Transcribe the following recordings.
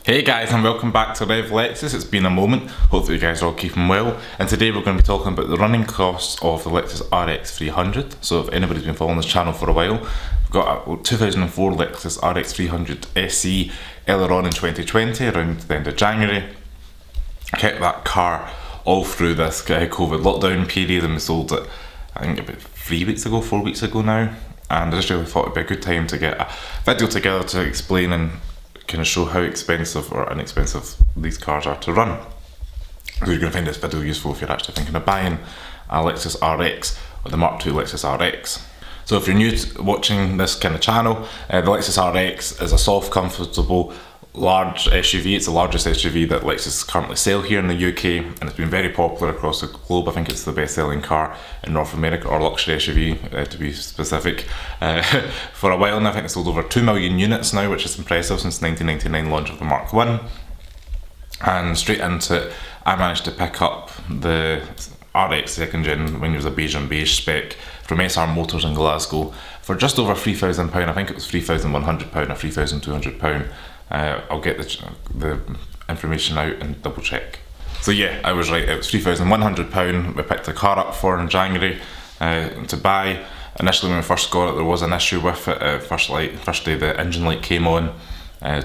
Hey guys, and welcome back to Rev Lexus. It's been a moment. Hopefully you guys are all keeping well. And today we're going to be talking about the running costs of the Lexus RX 300. So if anybody's been following this channel for a while, we've got a 2004 Lexus RX 300 SE earlier on in 2020, around the end of January. Kept that car all through this COVID lockdown period, and we sold it, I think, about 4 weeks ago now. And I just really thought it'd be a good time to get a video together to explain and kind of show how expensive or inexpensive these cars are to run. So you're going to find this video useful if you're actually thinking of buying a Lexus RX or the Mark II Lexus RX. So if you're new to watching this kind of channel, the Lexus RX is a soft, comfortable, large SUV. It's the largest SUV that Lexus currently sell here in the UK, and it's been very popular across the globe. I think it's the best selling car in North America, or luxury SUV to be specific, for a while. And I think it's sold over 2 million units now, which is impressive since 1999 launch of the Mark I. And straight into it, I managed to pick up the RX second gen when it was a beige and beige spec from SR Motors in Glasgow for just over £3,000. I think it was £3,100 or £3,200. I'll get the information out and double check. So yeah, I was right, it was £3,100 we picked the car up for in January to buy. Initially when we first got it, there was an issue with it. First day the engine light came on,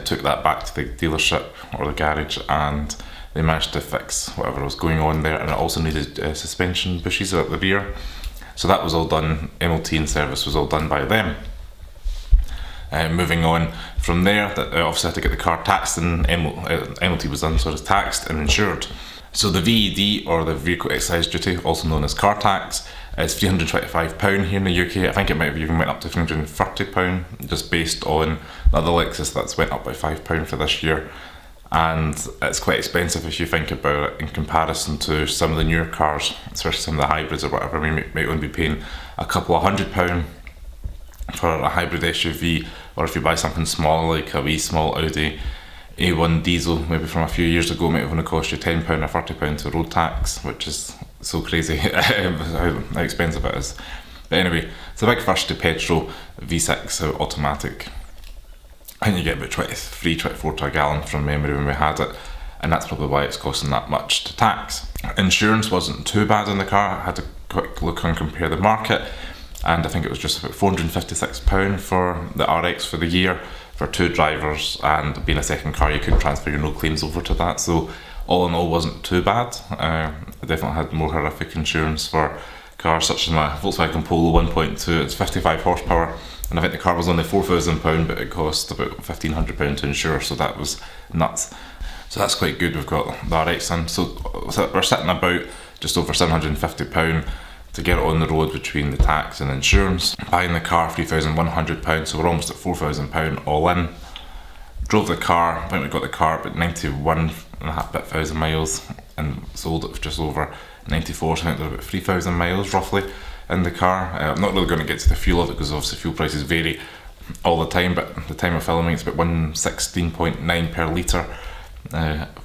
took that back to the dealership or the garage, and they managed to fix whatever was going on there, and it also needed suspension bushes at the rear. So that was all done, MOT and service was all done by them. Moving on from there, obviously I had to get the car taxed, and MOT was done, so it was taxed and insured. So the VED, or the Vehicle Excise Duty, also known as car tax, is £325 here in the UK. I think it might have even went up to £330, just based on the other Lexus that's went up by £5 for this year. And it's quite expensive if you think about it in comparison to some of the newer cars, especially some of the hybrids or whatever. We might only be paying a couple of £100 for a hybrid SUV, or if you buy something small like a wee small Audi A1 diesel, maybe from a few years ago, it might have only cost you £10 or £40 to road tax, which is so crazy how expensive it is. But anyway, it's a big first to petrol V6 automatic, and you get about 24 to a gallon from memory when we had it, and that's probably why it's costing that much to tax. Insurance wasn't too bad in the car. I had a quick look and compare the market, and I think it was just about £456 for the RX for the year for 2 drivers, and being a second car you could transfer your no claims over to that, so all in all wasn't too bad. I definitely had more horrific insurance for cars such as my Volkswagen Polo 1.2. It's 55 horsepower, and I think the car was only £4,000, but it cost about £1,500 to insure, so that was nuts. So that's quite good. We've got the RX in, so we're sitting about just over £750 to get it on the road between the tax and insurance. Buying the car, £3,100, so we're almost at £4,000 all in. Drove the car, I think we got the car about 91,500 miles, and sold it for just over 94, so I think there's about 3,000 miles roughly in the car. I'm not really going to get to the fuel of it because obviously fuel prices vary all the time, but at the time of filming it's about 116.9 per litre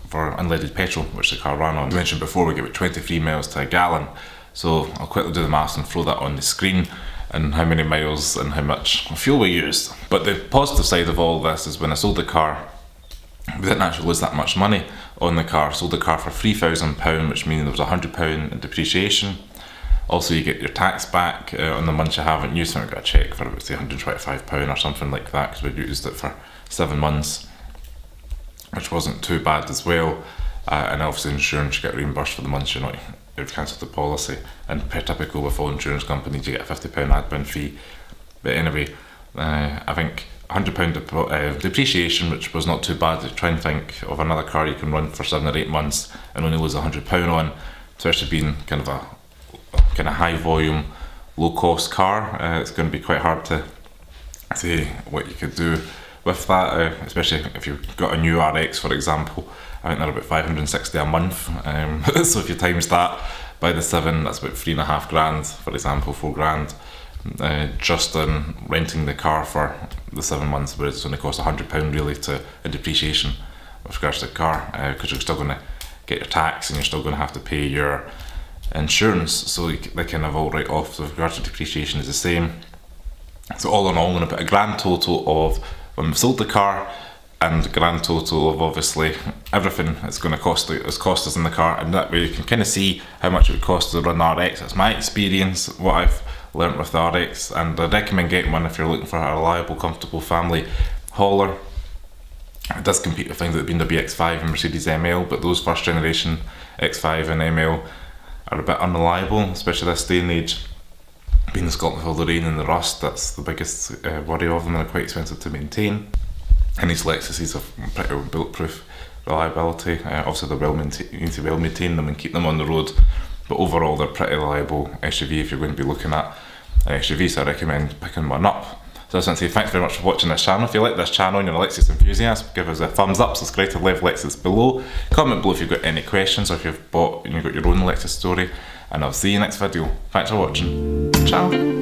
for unleaded petrol, which the car ran on. I mentioned before we get about 23 miles to a gallon. So I'll quickly do the maths and throw that on the screen, and how many miles and how much fuel we used. But the positive side of all this is when I sold the car, we didn't actually lose that much money on the car. Sold the car for £3,000, which means there was £100 in depreciation. Also you get your tax back on the months you haven't used. So I got a cheque for about say £125 or something like that, because we used it for 7 months, which wasn't too bad as well. And obviously insurance, you get reimbursed for the months you've cancelled the policy, and per typical with all insurance companies you get a £50 admin fee. But anyway, I think £100 depreciation, which was not too bad. To try and think of another car you can run for 7 or 8 months and only lose £100 on, especially being kind of a high volume, low cost car. It's going to be quite hard to see what you could do with that, especially if you've got a new RX, for example. I think they're about £560 a month, so if you times that by the 7, that's about £3,500, for example, £4,000, just in renting the car for the 7 months, whereas it's only cost £100 really in depreciation with regards to the car, because you're still going to get your tax and you're still going to have to pay your insurance, so they kind of all write off. So with regards to depreciation is the same. So all in all, I'm going to put a grand total of, when we've sold the car, and grand total of obviously everything it's going to cost us in the car, and that way you can kind of see how much it would cost to run the RX. That's my experience, what I've learnt with the RX, and I'd recommend getting one if you're looking for a reliable, comfortable family hauler. It does compete with things like the BMW X5 and Mercedes ML, but those first generation X5 and ML are a bit unreliable, especially this day and age. Being in Scotland with all the rain and the rust, that's the biggest worry of them, and they're quite expensive to maintain. And these Lexuses have pretty bulletproof reliability. Obviously you need to well maintain them and keep them on the road, but overall they're pretty reliable SUV if you're going to be looking at an SUV, so I recommend picking one up. So I just want to say thanks very much for watching this channel. If you like this channel and you're a Lexus enthusiast, give us a thumbs up, subscribe to Live Lexus below, comment below if you've got any questions or if you've bought and you've got your own Lexus story, and I'll see you next video. Thanks for watching. Ciao.